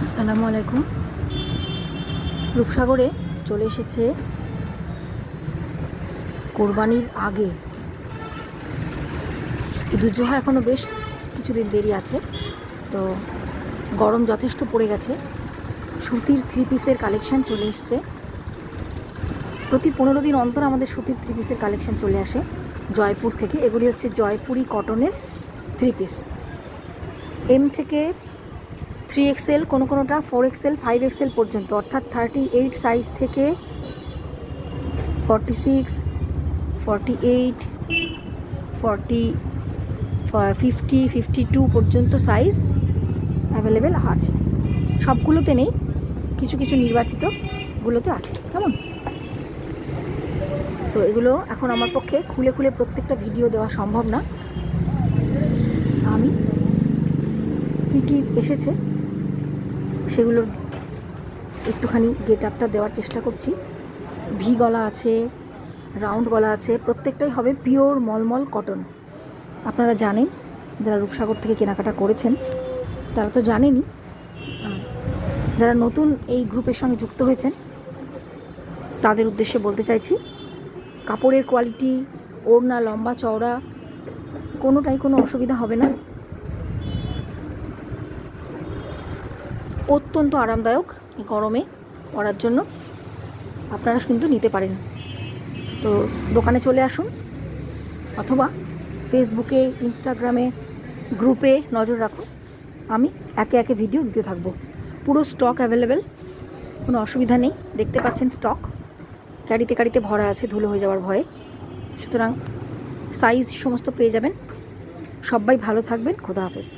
আসসালামু আলাইকুম। রূপসাগরে চলে এসেছে কোরবানির আগে। ঈদুজ্জোহা এখনও বেশ কিছুদিন দেরি আছে, তো গরম যথেষ্ট পড়ে গেছে। সুতির 3 পিসের কালেকশান চলে এসছে। প্রতি 15 দিন অন্তর আমাদের সুতির 3 পিসের কালেকশান চলে আসে জয়পুর থেকে। এগুলি হচ্ছে জয়পুরি কটনের 3 পিস, এম থেকে 3XL, কোনোটা 4XL 5XL পর্যন্ত, অর্থাৎ 38 সাইজ থেকে 46, 48, 40, 50, 52 পর্যন্ত সাইজ অ্যাভেলেবেল আছে। সবগুলোতে নেই, কিছু কিছু নির্বাচিতগুলোতে আছে। কেমন? তো এগুলো এখন আমার পক্ষে খুলে খুলে প্রত্যেকটা ভিডিও দেওয়া সম্ভব না। আমি কী কী এসেছে সেগুলোর একটুখানি গেট আপটা দেওয়ার চেষ্টা করছি। ভি গলা আছে, রাউন্ড গলা আছে, প্রত্যেকটাই হবে পিওর মলমল কটন। আপনারা জানেন, যারা রূপসাগর থেকে কেনাকাটা করেছেন তারা তো জানেনই। যারা নতুন এই গ্রুপের সঙ্গে যুক্ত হয়েছেন তাদের উদ্দেশ্যে বলতে চাইছি, কাপড়ের কোয়ালিটি, ওড়না লম্বা চওড়া কোনোটাই কোনো অসুবিধা হবে না। অত্যন্ত আরামদায়ক গরমে পরার জন্য আপনারা কিন্তু নিতে পারেন। তো দোকানে চলে আসুন, অথবা ফেসবুকে, ইনস্টাগ্রামে, গ্রুপে নজর রাখুন। আমি একে একে ভিডিও দিতে থাকবো। পুরো স্টক অ্যাভেলেবেল, কোনো অসুবিধা নেই। দেখতে পাচ্ছেন স্টক ক্যারিতে ভরা আছে ধুলো হয়ে যাওয়ার ভয়ে। সুতরাং সাইজ সমস্ত পেয়ে যাবেন। সবাই ভালো থাকবেন। খোদা হাফেজ।